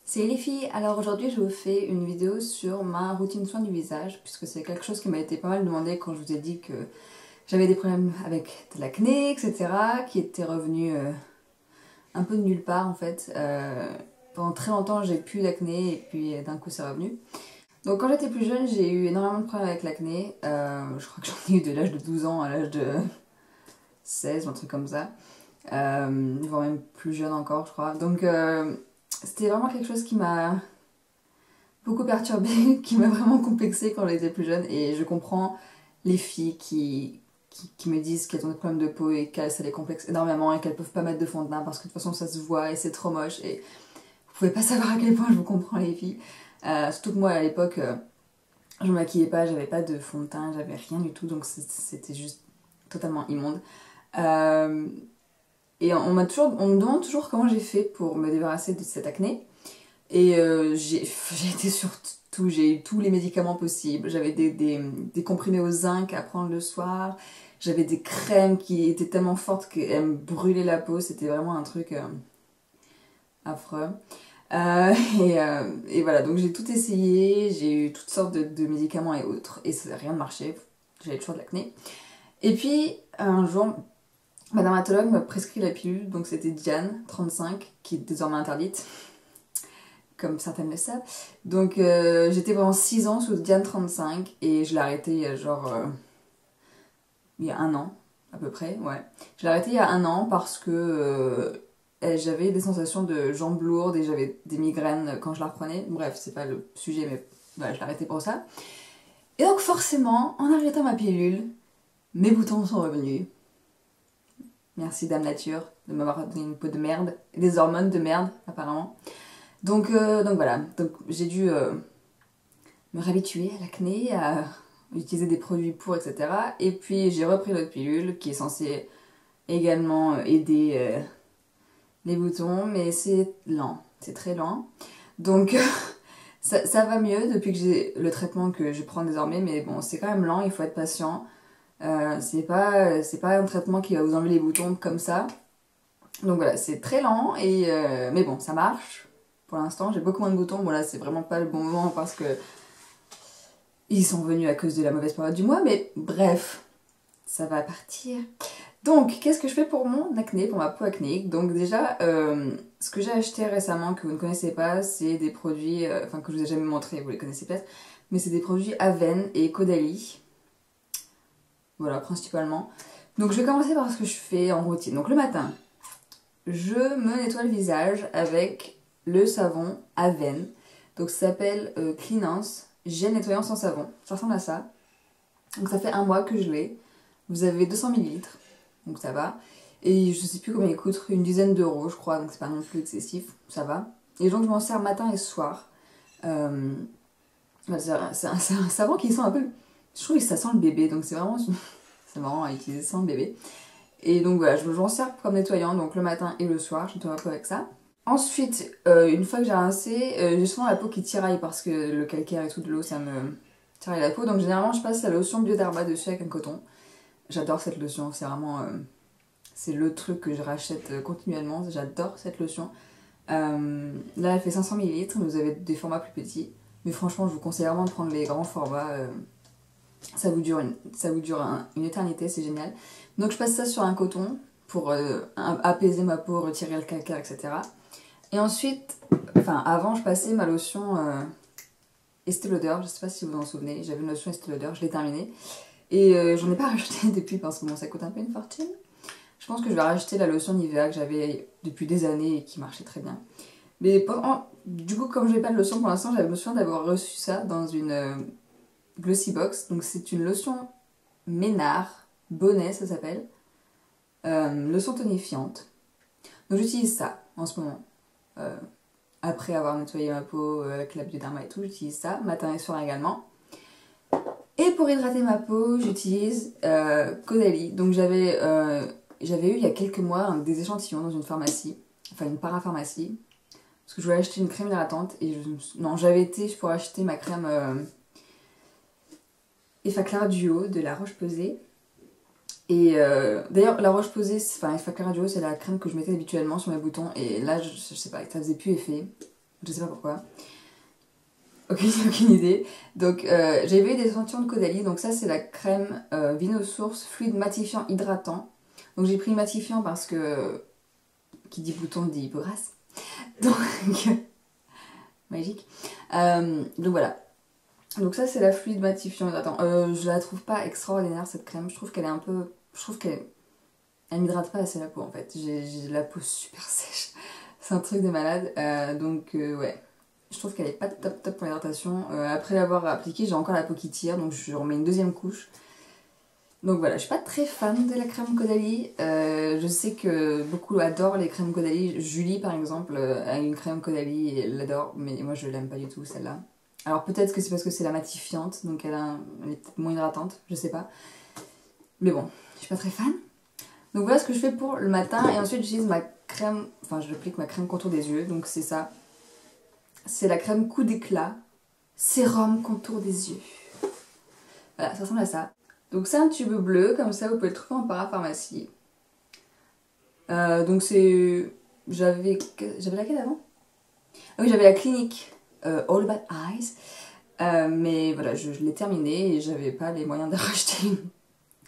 C'est les filles, alors aujourd'hui je vous fais une vidéo sur ma routine soin du visage puisque c'est quelque chose qui m'a été pas mal demandé quand je vous ai dit que j'avais des problèmes avec de l'acné, etc. qui était revenu un peu de nulle part en fait. Pendant très longtemps j'ai plus d'acné et puis d'un coup c'est revenu. Donc quand j'étais plus jeune j'ai eu énormément de problèmes avec l'acné. Je crois que j'en ai eu de l'âge de 12 ans à l'âge de 16 ou un truc comme ça. Voire même plus jeune encore je crois. Donc c'était vraiment quelque chose qui m'a beaucoup perturbée, qui m'a vraiment complexée quand j'étais plus jeune. Et je comprends les filles qui me disent qu'elles ont des problèmes de peau et qu'elles ça les complexe énormément et qu'elles peuvent pas mettre de fond de teint parce que de toute façon ça se voit et c'est trop moche. Et vous pouvez pas savoir à quel point je vous comprends les filles. Surtout que moi à l'époque, je me maquillais pas, j'avais pas de fond de teint, j'avais rien du tout, donc c'était juste totalement immonde. Et on me demande toujours comment j'ai fait pour me débarrasser de cette acné. Et j'ai été sur tout, j'ai eu tous les médicaments possibles. J'avais des comprimés au zinc à prendre le soir. J'avais des crèmes qui étaient tellement fortes qu'elles me brûlaient la peau. C'était vraiment un truc affreux. Et voilà, donc j'ai tout essayé. J'ai eu toutes sortes de médicaments et autres. Et ça n'a rien marché. J'avais toujours de l'acné. Et puis un jour, ma dermatologue m'a prescrit la pilule. Donc c'était Diane 35 qui est désormais interdite, comme certaines le savent. Donc j'étais pendant 6 ans sous Diane 35 et je l'ai arrêté il y a genre il y a 1 an à peu près, ouais. Je l'ai arrêté il y a 1 an parce que j'avais des sensations de jambes lourdes et j'avais des migraines quand je la reprenais. Bref, c'est pas le sujet mais voilà, je l'ai arrêté pour ça. Et donc forcément, en arrêtant ma pilule, mes boutons sont revenus. Merci Dame Nature de m'avoir donné une peau de merde et des hormones de merde apparemment. Donc voilà, donc j'ai dû me réhabituer à l'acné, à utiliser des produits pour, etc. Et puis j'ai repris l'autre pilule qui est censée également aider les boutons, mais c'est lent, c'est très lent. Donc ça va mieux depuis que j'ai le traitement que je prends désormais, mais bon, c'est quand même lent, il faut être patient. C'est pas un traitement qui va vous enlever les boutons comme ça. Donc voilà, c'est très lent, mais bon, ça marche. Pour l'instant, j'ai beaucoup moins de boutons. Bon là, c'est vraiment pas le bon moment parce que ils sont venus à cause de la mauvaise période du mois, mais bref, ça va partir. Donc, qu'est-ce que je fais pour mon acné, pour ma peau acnéique? Donc déjà, ce que j'ai acheté récemment que vous ne connaissez pas, c'est des produits, que je vous ai jamais montré, vous les connaissez peut-être, mais c'est des produits Aven et Caudalie. Voilà, principalement. Donc je vais commencer par ce que je fais en routine. Donc le matin, je me nettoie le visage avec le savon Aven. Donc ça s'appelle Cleanance gel nettoyant sans savon. Ça ressemble à ça. Donc ça fait 1 mois que je l'ai. Vous avez 200 ml, donc ça va. Et je sais plus combien il coûte, une dizaine d'euros je crois, donc c'est pas non plus excessif, ça va. Et donc je m'en sers matin et soir. C'est un savon qui sent un peu... Je trouve que ça sent le bébé, donc c'est vraiment... c'est marrant à utiliser sans le bébé. Et donc voilà, je m'en sers comme nettoyant, donc le matin et le soir, je nettoie ma peau avec ça. Ensuite, une fois que j'ai rincé, j'ai souvent la peau qui tiraille parce que le calcaire et tout de l'eau, ça me tiraille la peau. Donc généralement, je passe la lotion Bioderma dessus avec un coton. J'adore cette lotion, c'est vraiment... c'est le truc que je rachète continuellement, j'adore cette lotion. Là, elle fait 500 ml, vous avez des formats plus petits. Mais franchement, je vous conseille vraiment de prendre les grands formats. Ça vous dure une éternité, c'est génial. Donc je passe ça sur un coton pour apaiser ma peau, retirer le calcaire, etc. Et ensuite, avant je passais ma lotion Estée Lauder, je sais pas si vous vous en souvenez, j'avais une lotion Estée Lauder, je l'ai terminée. Et j'en ai pas racheté depuis parce que bon, ça coûte un peu une fortune. Je pense que je vais racheter la lotion Nivea que j'avais depuis des années et qui marchait très bien. Mais du coup, comme je n'ai pas de lotion pour l'instant, j'avais besoin d'avoir reçu ça dans une Glossy Box. Donc c'est une lotion Ménard, Bonnet ça s'appelle. Lotion tonifiante. Donc j'utilise ça en ce moment. Après avoir nettoyé ma peau avec la Bioderma et tout, j'utilise ça, matin et soir également. Et pour hydrater ma peau, j'utilise Caudalie. Donc j'avais eu il y a quelques mois des échantillons dans une pharmacie, enfin une parapharmacie, parce que je voulais acheter une crème hydratante et non, j'avais été pour acheter ma crème Effaclar Duo de La Roche-Posay. Et d'ailleurs, La Roche-Posay, enfin Effaclar Duo, c'est la crème que je mettais habituellement sur mes boutons et là, je sais pas, ça faisait plus effet. Je sais pas pourquoi. Aucune idée. Donc j'avais eu des échantillons de Caudalie. Donc ça c'est la crème Vinosource fluide matifiant hydratant. Donc j'ai pris matifiant parce que qui dit bouton dit peau grasse. Donc magique. Donc voilà. Donc ça c'est la fluide matifiant hydratant. Je la trouve pas extraordinaire cette crème. Je trouve qu'elle est un peu... Je trouve qu'elle m'hydrate pas assez la peau en fait. J'ai la peau super sèche. C'est un truc de malade. Donc ouais. Je trouve qu'elle est pas top pour l'hydratation. Après l'avoir appliquée, j'ai encore la peau qui tire, donc je remets une deuxième couche. Donc voilà, je suis pas très fan de la crème Caudalie. Je sais que beaucoup adorent les crèmes Caudalie. Julie par exemple a une crème Caudalie et elle l'adore, mais moi je l'aime pas du tout celle-là. Alors peut-être que c'est parce que c'est la matifiante, donc elle est peut-être moins hydratante, je sais pas. Mais bon, je suis pas très fan. Donc voilà ce que je fais pour le matin et ensuite j'utilise ma crème, enfin j'applique ma crème contour des yeux, donc c'est ça. C'est la crème coup d'éclat, sérum contour des yeux. Voilà, ça ressemble à ça. Donc c'est un tube bleu, comme ça vous pouvez le trouver en parapharmacie. Donc c'est... J'avais laquelle avant? Ah oui, j'avais la Clinique All About Eyes. Mais voilà, je l'ai terminée et j'avais pas les moyens de racheter une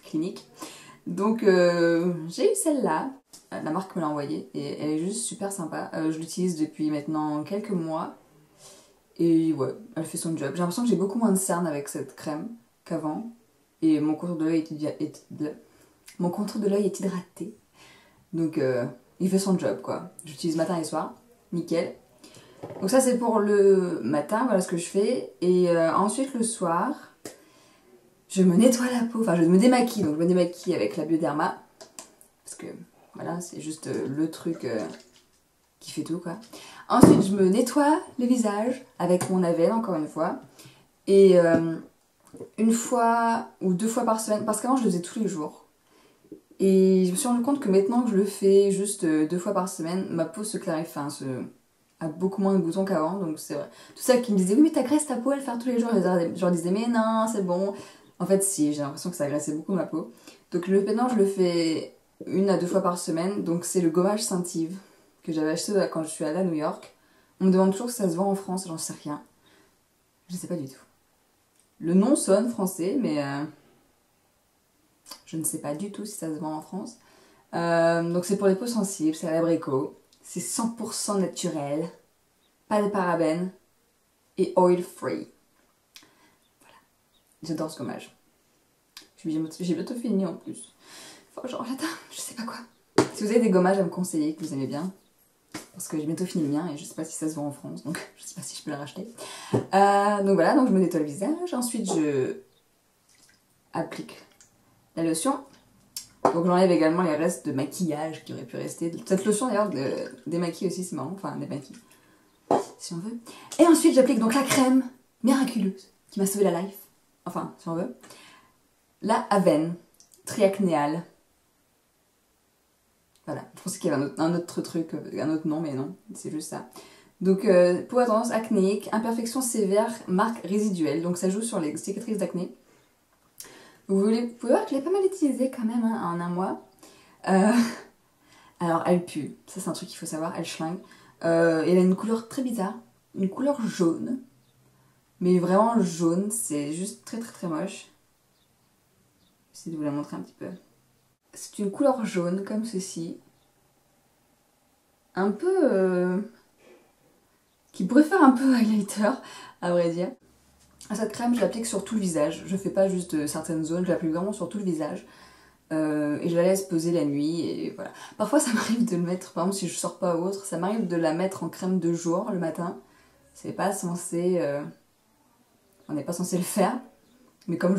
Clinique. Donc j'ai eu celle-là. La marque me l'a envoyée et elle est juste super sympa. Je l'utilise depuis maintenant quelques mois. Et ouais, elle fait son job. J'ai l'impression que j'ai beaucoup moins de cernes avec cette crème qu'avant. Et mon contour de l'œil est hydraté. Donc il fait son job quoi. J'utilise matin et soir. Nickel. Donc ça c'est pour le matin, voilà ce que je fais. Et ensuite le soir, je me nettoie la peau. Enfin je me démaquille. Donc je me démaquille avec la Bioderma. Parce que voilà, c'est juste le truc qui fait tout quoi. Ensuite, je me nettoie le visage avec mon Avel, encore une fois. Et une fois ou 2 fois par semaine, parce qu'avant je le faisais tous les jours. Et je me suis rendu compte que maintenant que je le fais juste 2 fois par semaine, ma peau se clarifie, enfin, a beaucoup moins de boutons qu'avant, donc c'est vrai. Tout ça qui me disait, oui mais t'agresses ta peau à le faire tous les jours, je leur disais, mais non, c'est bon. En fait, si, j'ai l'impression que ça agressait beaucoup ma peau. Donc maintenant, je le fais 1 à 2 fois par semaine, donc c'est le gommage Scentive que j'avais acheté quand je suis allée à New York. On me demande toujours si ça se vend en France, j'en sais rien. Je sais pas du tout. Le nom sonne français, mais je ne sais pas du tout si ça se vend en France. Donc c'est pour les peaux sensibles, c'est à l'abricot. C'est 100% naturel, pas de parabènes et oil free. Voilà. J'adore ce gommage. J'ai bientôt fini en plus. Enfin, genre j'attends, je sais pas quoi. Si vous avez des gommages à me conseiller que vous aimez bien, parce que j'ai bientôt fini le mien et je sais pas si ça se vend en France, donc je sais pas si je peux le racheter. Donc voilà, donc je me nettoie le visage, ensuite je applique la lotion. Donc j'enlève également les restes de maquillage qui auraient pu rester. Cette lotion d'ailleurs démaquille aussi, c'est marrant, enfin démaquille, si on veut. Et ensuite j'applique donc la crème miraculeuse qui m'a sauvé la life, enfin si on veut. La Avène triacnéale. Voilà, je pensais qu'il y avait un autre truc, un autre nom, mais non, c'est juste ça. Donc, peau à tendance acnéique, imperfection sévère, marque résiduelle. Donc, ça joue sur les cicatrices d'acné. Vous pouvez voir que je l'ai pas mal utilisé quand même hein, en un mois. Alors, elle pue. Ça, c'est un truc qu'il faut savoir. Elle schlingue. Elle a une couleur très bizarre. Une couleur jaune. Mais vraiment jaune. C'est juste très très très moche. J'essaie de vous la montrer un petit peu. C'est une couleur jaune comme ceci. Un peu... qui pourrait faire un peu highlighter, à vrai dire. Cette crème, je l'applique sur tout le visage. Je fais pas juste certaines zones, je l'applique vraiment sur tout le visage. Et je la laisse poser la nuit et voilà. Parfois ça m'arrive de le mettre, par exemple si je sors pas ou autre, ça m'arrive de la mettre en crème de jour le matin. C'est pas censé... on n'est pas censé le faire. Mais comme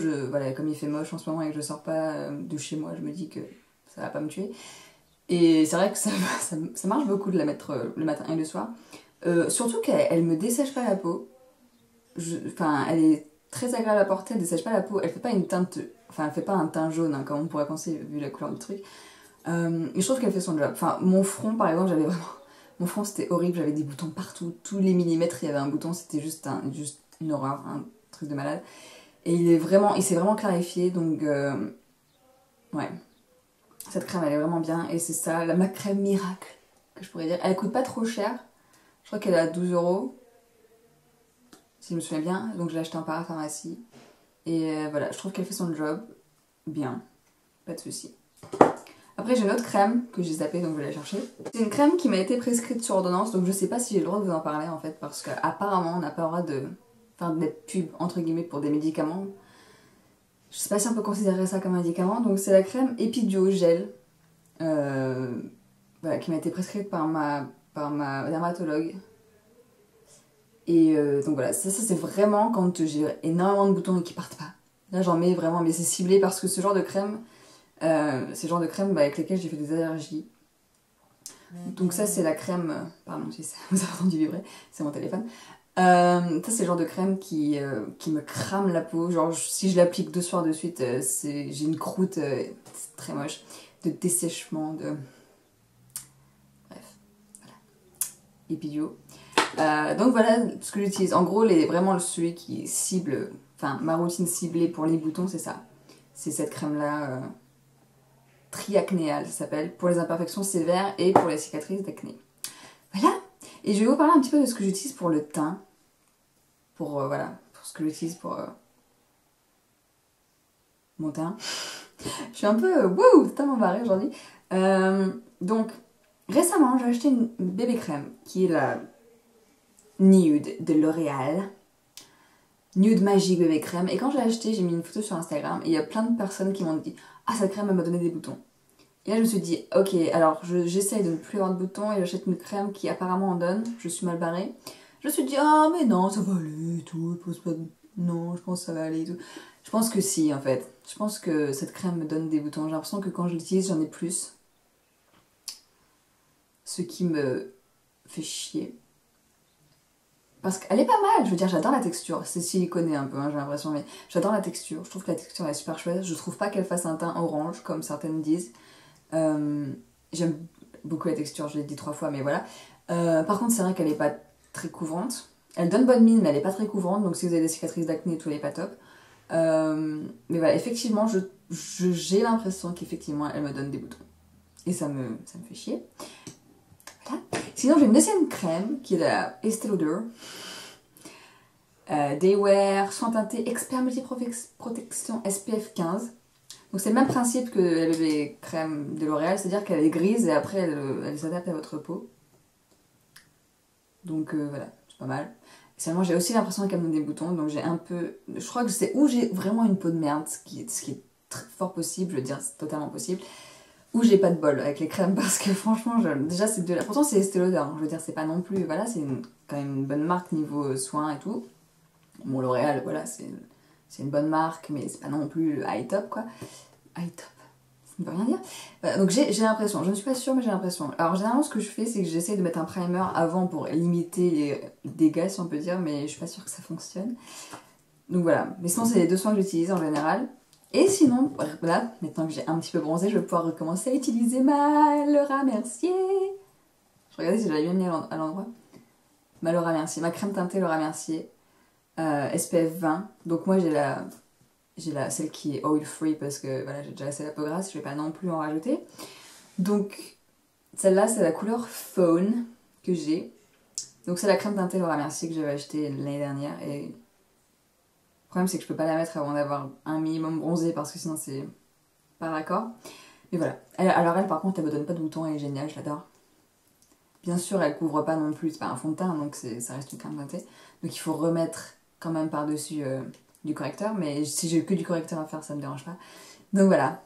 comme il fait moche en ce moment et que je sors pas de chez moi, je me dis que ça va pas me tuer. Et c'est vrai que ça marche beaucoup de la mettre le matin et le soir. Surtout qu'elle me dessèche pas la peau. Enfin, elle est très agréable à porter, elle dessèche pas la peau, elle fait pas une teinte, enfin elle fait pas un teint jaune hein, comme on pourrait penser vu la couleur du truc. Et je trouve qu'elle fait son job. Enfin mon front par exemple, j'avais vraiment... Mon front c'était horrible, j'avais des boutons partout, tous les millimètres il y avait un bouton, c'était juste une horreur, un truc de malade. Et il s'est vraiment clarifié, donc ouais. Cette crème elle est vraiment bien, et c'est ça, ma crème miracle, que je pourrais dire. Elle coûte pas trop cher, je crois qu'elle est à 12 €, si je me souviens bien, donc je l'ai achetée en parapharmacie. Et voilà, je trouve qu'elle fait son job bien, pas de soucis. Après j'ai une autre crème que j'ai zappée donc je vais la chercher. C'est une crème qui m'a été prescrite sur ordonnance donc je sais pas si j'ai le droit de vous en parler en fait parce qu'apparemment on n'a pas le droit de faire des pubs entre guillemets pour des médicaments. Je sais pas si on peut considérer ça comme un médicament, donc c'est la crème Epiduo Gel voilà, qui m'a été prescrite par ma dermatologue. Et donc voilà, ça c'est vraiment quand j'ai énormément de boutons et qui partent pas. Là j'en mets vraiment, mais c'est ciblé parce que ce genre de crème, c'est le genre de crème avec lesquelles j'ai fait des allergies. Donc ça c'est la crème, pardon si ça vous avez entendu vibrer, c'est mon téléphone. Ça c'est le genre de crème qui me crame la peau, genre si je l'applique 2 soirs de suite, j'ai une croûte, c'est très moche, de dessèchement, de... Bref, voilà. Epiduo. Donc voilà ce que j'utilise. En gros, vraiment celui qui cible, enfin ma routine ciblée pour les boutons, c'est ça. C'est cette crème-là, triacnéale, ça s'appelle, pour les imperfections sévères et pour les cicatrices d'acné. Voilà. Et je vais vous parler un petit peu de ce que j'utilise pour le teint. Voilà, pour ce que j'utilise pour mon teint. Je suis un peu, wouh, totalement barrée aujourd'hui. Donc, récemment, j'ai acheté une bébé crème qui est la Nude de L'Oréal. Nude Magique bébé crème. Et quand je l'ai acheté, j'ai mis une photo sur Instagram et il y a plein de personnes qui m'ont dit « Ah, cette crème, elle m'a donné des boutons. » Et là, je me suis dit « Ok, alors j'essaye de ne plus avoir de boutons et j'achète une crème qui apparemment en donne. » Je suis mal barrée. Je me suis dit « Ah, mais non, ça va aller et tout. Pose pas de... Non, je pense que ça va aller et tout. » Je pense que si, en fait. Je pense que cette crème me donne des boutons. J'ai l'impression que quand je l'utilise, j'en ai plus. Ce qui me fait chier. Parce qu'elle est pas mal, je veux dire, j'adore la texture. C'est siliconé un peu, hein, j'ai l'impression, mais j'adore la texture. Je trouve que la texture est super chouette. Je trouve pas qu'elle fasse un teint orange, comme certaines disent. J'aime beaucoup la texture, je l'ai dit 3 fois, mais voilà. Par contre, c'est vrai qu'elle est pas très couvrante. Elle donne bonne mine, mais elle est pas très couvrante, donc si vous avez des cicatrices d'acné, tout n'est pas top. Mais voilà, effectivement, j'ai l'impression qu'effectivement, elle me donne des boutons. Et ça me fait chier. Voilà. Sinon, j'ai une deuxième crème qui est de la Estée Lauder. Daywear, soin teinté expert multi-protection SPF 15. Donc c'est le même principe que la bébé crème de L'Oréal, c'est-à-dire qu'elle est grise et après elle s'adapte à votre peau. Donc voilà, c'est pas mal. Seulement j'ai aussi l'impression qu'elle me donne des boutons, donc j'ai un peu... Je crois que c'est où j'ai vraiment une peau de merde, ce qui est très fort possible, je veux dire c'est totalement possible. Ou j'ai pas de bol avec les crèmes parce que franchement, déjà c'est de la... Pourtant c'est Estée Lauder, hein, je veux dire c'est pas non plus... Voilà, c'est quand même une bonne marque niveau soins et tout. Bon L'Oréal, voilà, c'est une bonne marque, mais c'est pas non plus le high top quoi. High top, ça ne veut rien dire. Voilà, donc j'ai l'impression, je ne suis pas sûre mais j'ai l'impression. Alors généralement ce que je fais c'est que j'essaie de mettre un primer avant pour limiter les dégâts si on peut dire, mais je suis pas sûre que ça fonctionne. Donc voilà, mais sinon c'est les 2 soins que j'utilise en général. Et sinon, voilà, maintenant que j'ai un petit peu bronzé, je vais pouvoir recommencer à utiliser ma Laura Mercier. Je regardais si j'avais bien mis à l'endroit. Ma Laura Mercier, ma crème teintée Laura Mercier, SPF 20. Donc moi j'ai celle qui est oil free parce que voilà, j'ai déjà assez la peau grasse, je vais pas non plus en rajouter. Donc celle-là c'est la couleur Fawn que j'ai. Donc c'est la crème teintée Laura Mercier que j'avais achetée l'année dernière et... Le problème c'est que je peux pas la mettre avant d'avoir un minimum bronzé parce que sinon c'est pas raccord. Mais voilà. Alors elle par contre elle me donne pas de boutons, elle est géniale, je l'adore. Bien sûr elle couvre pas non plus, c'est pas un fond de teint donc ça reste une crème teintée. Donc il faut remettre quand même par dessus du correcteur, mais si j'ai que du correcteur à faire ça me dérange pas. Donc voilà.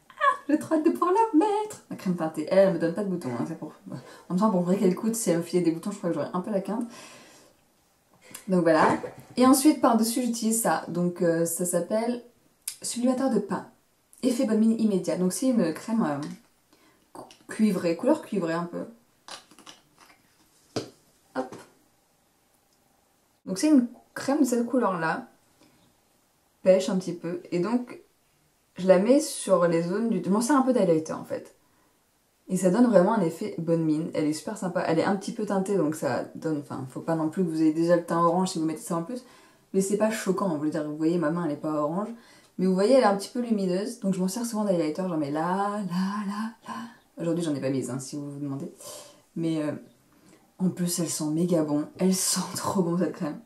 Ah, j'ai trop hâte de pouvoir la mettre. La crème teintée, elle me donne pas de boutons, hein, c'est pour... En même temps pour vrai qu'elle coûte, si elle me filait des boutons je crois que j'aurais un peu la quinte. Donc voilà. Et ensuite, par-dessus, j'utilise ça. Donc ça s'appelle sublimateur de pain. Effet bonne mine immédiat. Donc c'est une crème cuivrée, couleur cuivrée un peu. Hop. Donc c'est une crème de cette couleur-là, pêche un petit peu, et donc je la mets sur les zones du... Je m'en sers un peu d'highlighter en fait. Et ça donne vraiment un effet bonne mine, elle est super sympa, elle est un petit peu teintée donc ça donne... Enfin, faut pas non plus que vous ayez déjà le teint orange si vous mettez ça en plus, mais c'est pas choquant, je veux dire, vous voyez ma main elle est pas orange, mais vous voyez elle est un petit peu lumineuse, donc je m'en sers souvent d'highlighter, j'en mets là, là, là, là. Aujourd'hui j'en ai pas mise hein, si vous vous demandez, mais en plus elle sent méga bon, elle sent trop bon cette crème.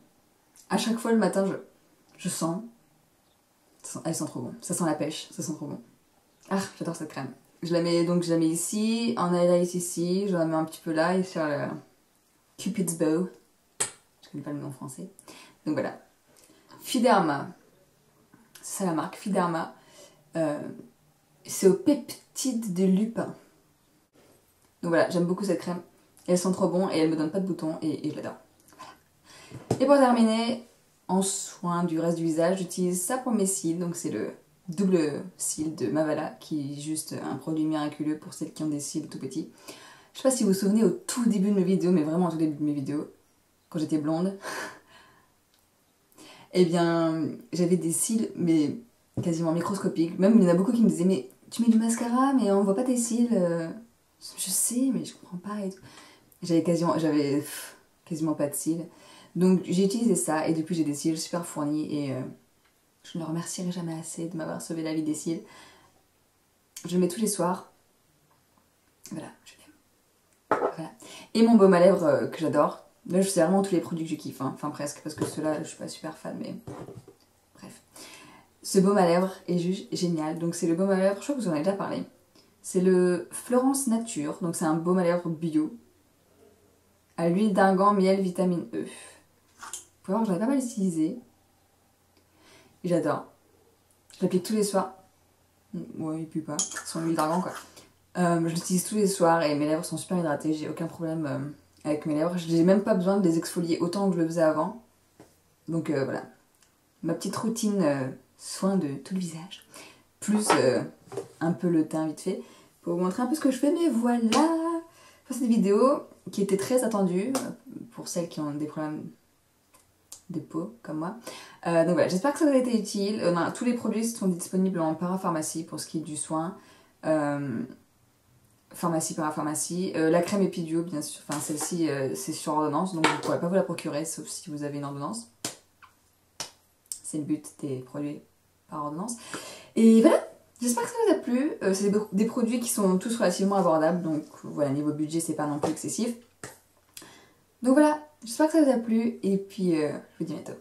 À chaque fois le matin je sens, elle sent trop bon, ça sent la pêche, ça sent trop bon. Ah, j'adore cette crème. Je la mets ici, en highlight ici, je la mets un petit peu là et sur le Cupid's Bow. Je connais pas le nom en français. Donc voilà. Fiderma. C'est ça la marque, Fiderma. C'est au peptide de lupin. Donc voilà, j'aime beaucoup cette crème. Elles sont trop bon et elles me donnent pas de boutons et je l'adore. Voilà. Et pour terminer, en soin du reste du visage, j'utilise ça pour mes cils. Donc c'est le double cils de Mavala, qui est juste un produit miraculeux pour celles qui ont des cils tout petits. Je sais pas si vous vous souvenez au tout début de mes vidéos, mais vraiment au tout début de mes vidéos, quand j'étais blonde, eh bien j'avais des cils mais quasiment microscopiques. Même il y en a beaucoup qui me disaient mais tu mets du mascara mais on voit pas tes cils. Je sais mais je comprends pas et tout. J'avais quasiment pas de cils. Donc j'ai utilisé ça et depuis j'ai des cils super fournis et je ne remercierai jamais assez de m'avoir sauvé la vie des cils. Je le mets tous les soirs. Voilà, je l'aime. Voilà. Et mon baume à lèvres que j'adore. Là, c'est vraiment tous les produits que je kiffe. Hein. Enfin, presque, parce que ceux-là, je suis pas super fan, mais bref. Ce baume à lèvres est juste génial. Donc, c'est le baume à lèvres, je crois que vous en avez déjà parlé. C'est le Florence Nature. Donc, c'est un baume à lèvres bio. À l'huile d'argan, miel, vitamine E. Vous pouvez voir que j'en ai pas mal utilisé. Et j'adore. Je l'applique tous les soirs. Ouais, il pue pas. Sans l'huile d'argan, quoi. Je l'utilise tous les soirs et mes lèvres sont super hydratées. J'ai aucun problème avec mes lèvres. Je n'ai même pas besoin de les exfolier autant que je le faisais avant. Donc voilà. Ma petite routine soin de tout le visage. Plus un peu le teint vite fait. Pour vous montrer un peu ce que je fais. Mais voilà. Enfin, c'est des vidéos qui étaient très attendues pour celles qui ont des problèmes de peau comme moi. Donc voilà, j'espère que ça vous a été utile. Tous les produits sont disponibles en parapharmacie pour ce qui est du soin. Pharmacie, parapharmacie. La crème Epiduo, bien sûr. Enfin, celle-ci, c'est sur ordonnance, donc vous ne pourrez pas vous la procurer, sauf si vous avez une ordonnance. C'est le but des produits par ordonnance. Et voilà, j'espère que ça vous a plu. C'est des produits qui sont tous relativement abordables, donc voilà, niveau budget, c'est pas non plus excessif. Donc voilà, j'espère que ça vous a plu, et puis je vous dis à bientôt.